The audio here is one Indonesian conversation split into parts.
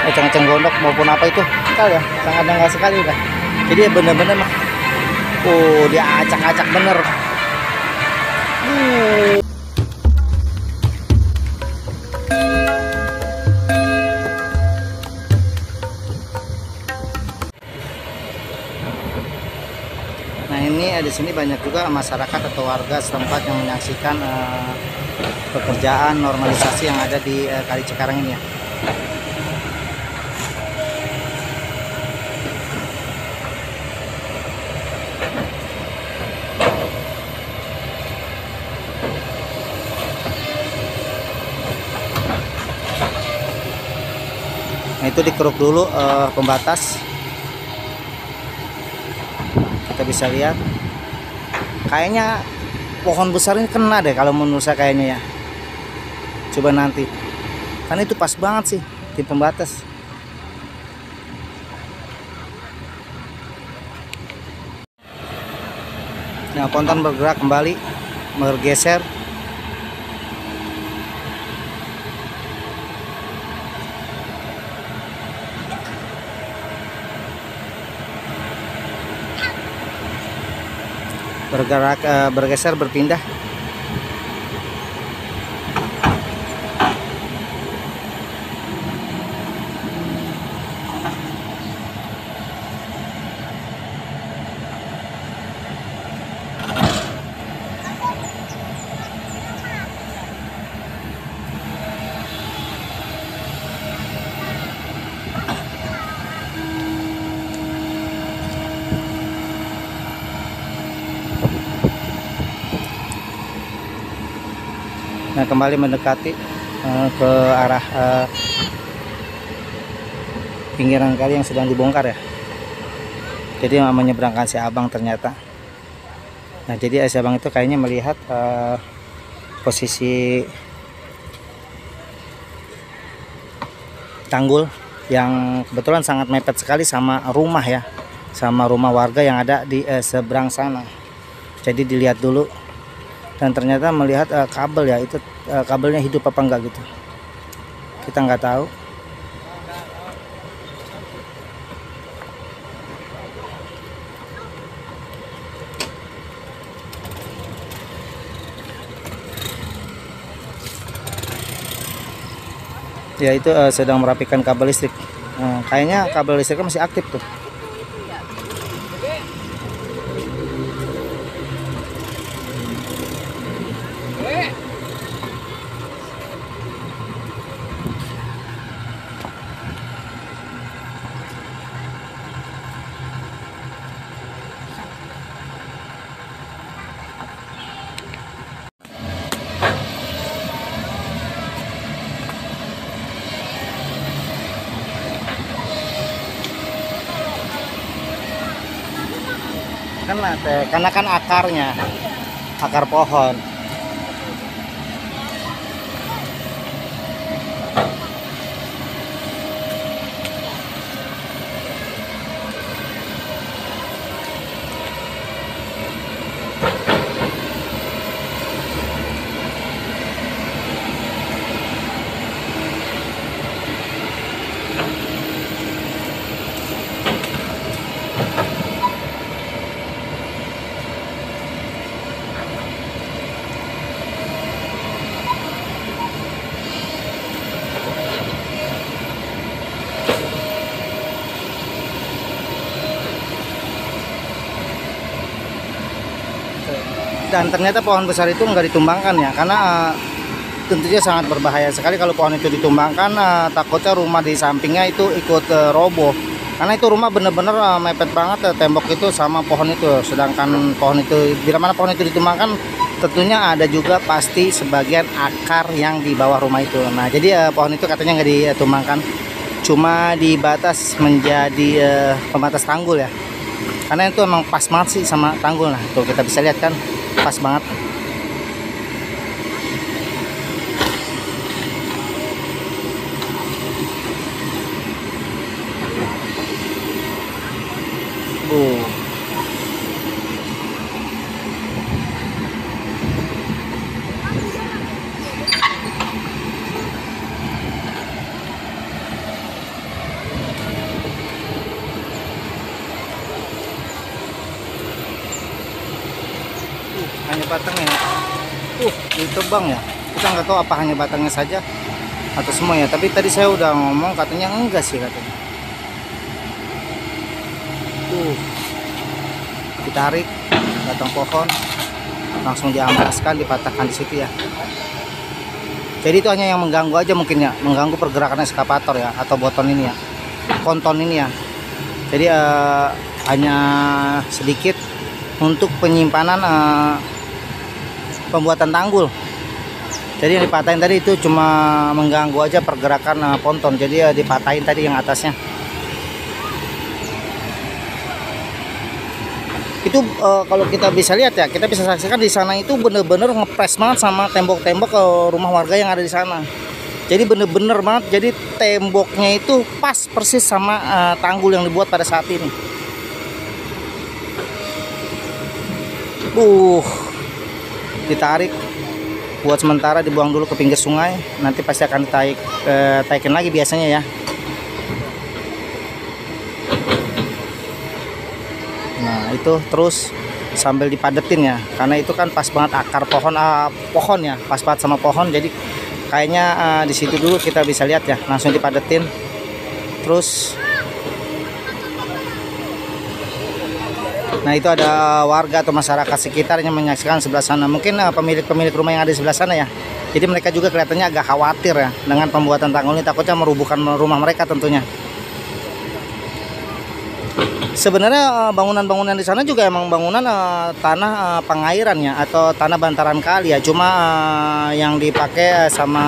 eceng-eceng gondok maupun apa itu kal ya, sangat nggak sekali udah. Jadi ya bener-bener mah, dia acak-acak bener. Nah ini di sini banyak juga masyarakat atau warga setempat yang menyaksikan pekerjaan normalisasi yang ada di Kali Cikarang ini ya. Nah itu dikeruk dulu pembatas. Kita bisa lihat kayaknya pohon besar ini kena deh kalau menurut saya kayaknya ya. Coba nanti, karena itu pas banget sih di pembatas. Nah ponton bergerak kembali, bergeser. Bergerak, bergeser, berpindah. Nah kembali mendekati ke arah pinggiran kali yang sedang dibongkar ya. Jadi menyeberangkan si abang ternyata. Nah jadi si abang itu kayaknya melihat posisi tanggul yang kebetulan sangat mepet sekali sama rumah ya, sama rumah warga yang ada di seberang sana. Jadi dilihat dulu. Dan ternyata melihat kabel ya, itu kabelnya hidup apa enggak gitu, kita nggak tahu. Ya itu sedang merapikan kabel listrik. Kayaknya kabel listriknya masih aktif tuh. Karena kan akarnya, akar pohon. Dan ternyata pohon besar itu nggak ditumbangkan ya, karena tentunya sangat berbahaya sekali kalau pohon itu ditumbangkan. Takutnya rumah di sampingnya itu ikut roboh, karena itu rumah bener-bener mepet banget tembok itu sama pohon itu. Sedangkan pohon itu, bila mana pohon itu ditumbangkan, tentunya ada juga pasti sebagian akar yang di bawah rumah itu. Nah jadi pohon itu katanya nggak ditumbangkan, cuma dibatas menjadi pembatas tanggul ya, karena itu emang pas banget sih sama tanggul. Nah tuh kita bisa lihat kan, pas banget. ditebang ya. Kita nggak tahu apa hanya batangnya saja atau semua ya. Tapi tadi saya udah ngomong katanya enggak sih katanya. Tuh, ditarik batang pohon, langsung diampaskan, dipatahkan di situ ya. Jadi itu hanya yang mengganggu aja mungkin ya, mengganggu pergerakan eskavator ya, atau boton ini ya, ponton ini ya. Jadi hanya sedikit untuk penyimpanan pembuatan tanggul. Jadi yang dipatahin tadi itu cuma mengganggu aja pergerakan ponton. Jadi dipatahin tadi yang atasnya. Itu kalau kita bisa lihat ya, kita bisa saksikan di sana itu bener-bener ngepres banget sama tembok-tembok rumah warga yang ada di sana. Jadi bener-bener banget, jadi temboknya itu pas persis sama tanggul yang dibuat pada saat ini. Ditarik buat sementara, dibuang dulu ke pinggir sungai, nanti pasti akan ditaikin lagi biasanya ya. Nah itu terus sambil dipadetin ya, karena itu kan pas banget akar pohon ya, pas banget sama pohon. Jadi kayaknya di situ dulu kita bisa lihat ya, langsung dipadetin. Terus nah itu ada warga atau masyarakat sekitar yang menyaksikan sebelah sana. Mungkin pemilik rumah yang ada di sebelah sana ya. Jadi mereka juga kelihatannya agak khawatir ya dengan pembuatan tanggul ini, takutnya merubuhkan rumah mereka tentunya. Sebenarnya bangunan-bangunan di sana juga emang bangunan tanah pengairan ya, atau tanah bantaran kali ya. Cuma yang dipakai sama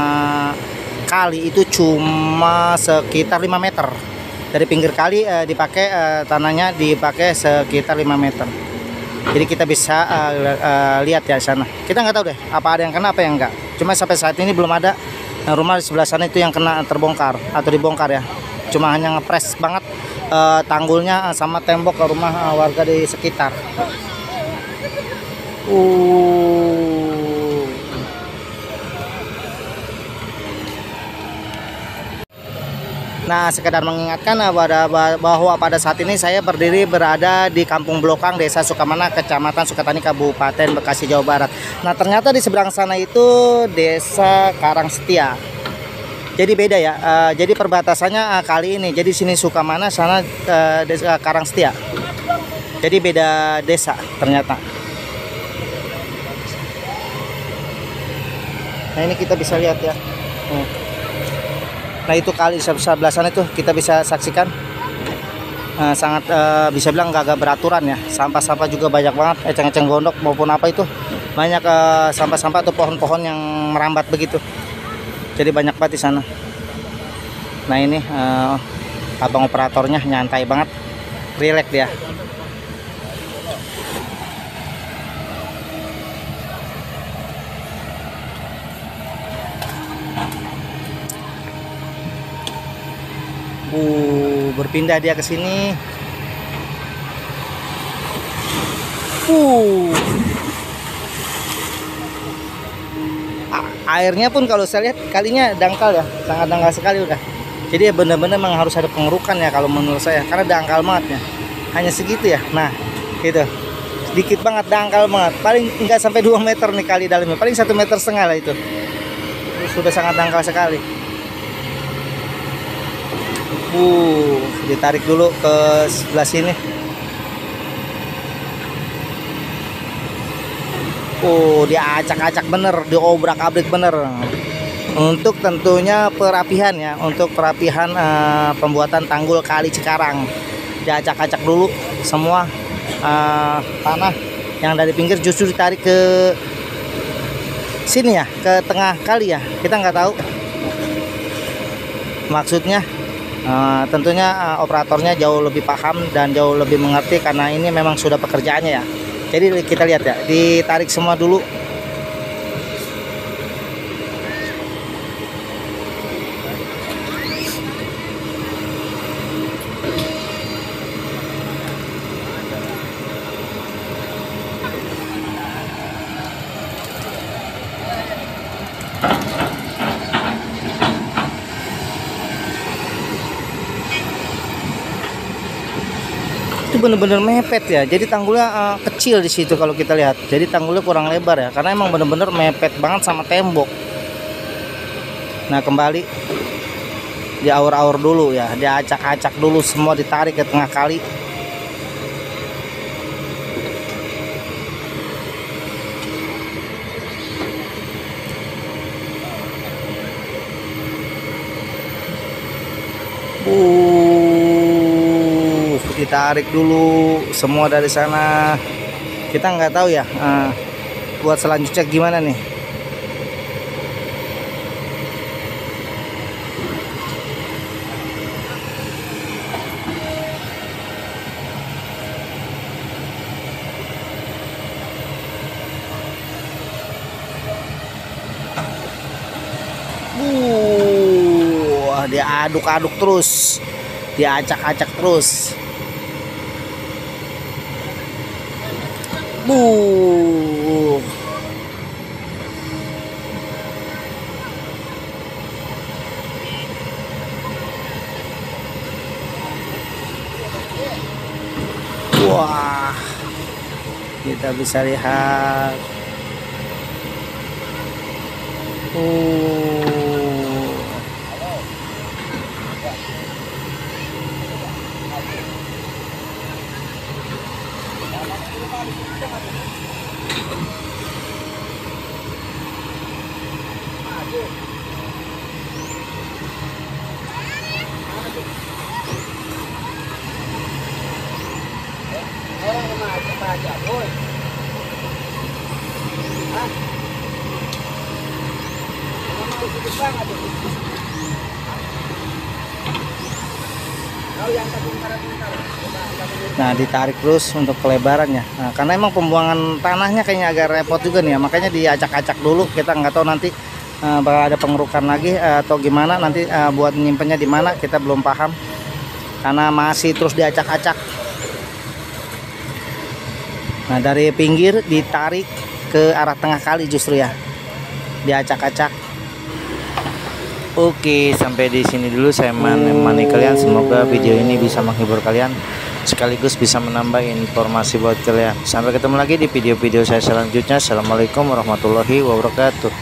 kali itu cuma sekitar 5 meter. Dari pinggir kali dipakai tanahnya dipakai sekitar 5 meter. Jadi kita bisa lihat ya sana. Kita nggak tahu deh apa ada yang kena apa yang enggak. Cuma sampai saat ini belum ada rumah di sebelah sana itu yang kena terbongkar atau dibongkar ya. Cuma hanya ngepres banget tanggulnya sama tembok ke rumah warga di sekitar. Nah, sekedar mengingatkan bahwa pada saat ini saya berada di Kampung Blokang, Desa Sukamana, Kecamatan Sukatani, Kabupaten Bekasi, Jawa Barat. Nah, ternyata di seberang sana itu Desa Karangsetia. Jadi beda ya. Jadi perbatasannya kali ini. Jadi sini Sukamana, sana Desa Karangsetia. Jadi beda desa ternyata. Nah, ini kita bisa lihat ya. Nah itu kali sebelah sana itu kita bisa saksikan sangat bisa bilang gak beraturan ya. Sampah-sampah juga banyak banget, eceng-eceng gondok maupun apa itu, banyak sampah-sampah atau pohon-pohon yang merambat begitu. Jadi banyak banget di sana. Nah ini abang operatornya nyantai banget, rileks dia. Berpindah dia ke sini. Airnya pun kalau saya lihat kalinya dangkal ya, sangat dangkal sekali udah. Jadi ya benar-benar memang harus ada pengerukan ya kalau menurut saya, karena dangkal banget ya. Hanya segitu ya. Nah, gitu. Sedikit banget, dangkal banget. Paling enggak sampai 2 meter nih kali dalamnya. Paling 1,5 meter lah itu. Sudah sangat dangkal sekali. Ditarik dulu ke sebelah sini. Diacak-acak bener, diobrak-abrik bener. Untuk tentunya perapihan ya, untuk perapihan pembuatan tanggul kali Cikarang. Diacak-acak dulu semua tanah yang dari pinggir justru ditarik ke sini ya, ke tengah kali ya. Kita nggak tahu maksudnya. Tentunya operatornya jauh lebih paham dan jauh lebih mengerti, karena ini memang sudah pekerjaannya ya. Jadi kita lihat ya, ditarik semua dulu. bener-bener mepet ya. Jadi tanggulnya kecil di situ kalau kita lihat. Jadi tanggulnya kurang lebar ya, karena emang bener-bener mepet banget sama tembok. Nah, kembali diaur-aur dulu ya, diacak-acak dulu, semua ditarik ke tengah kali. Ditarik dulu semua dari sana. Kita nggak tahu ya buat selanjutnya gimana nih. Dia aduk-aduk terus, diacak-acak terus. Wah, kita bisa lihat. Nah, ditarik terus untuk kelebarannya. Nah, karena emang pembuangan tanahnya kayaknya agak repot juga nih ya, makanya diacak-acak dulu. Kita nggak tahu nanti bakal ada pengerukan lagi atau gimana nanti, buat nyimpennya di mana kita belum paham karena masih terus diacak-acak. Nah, dari pinggir ditarik ke arah tengah kali justru ya, diacak-acak. Oke, sampai di sini dulu saya menemani kalian. Semoga video ini bisa menghibur kalian, sekaligus bisa menambah informasi buat kalian. Sampai ketemu lagi di video-video saya selanjutnya. Assalamualaikum warahmatullahi wabarakatuh.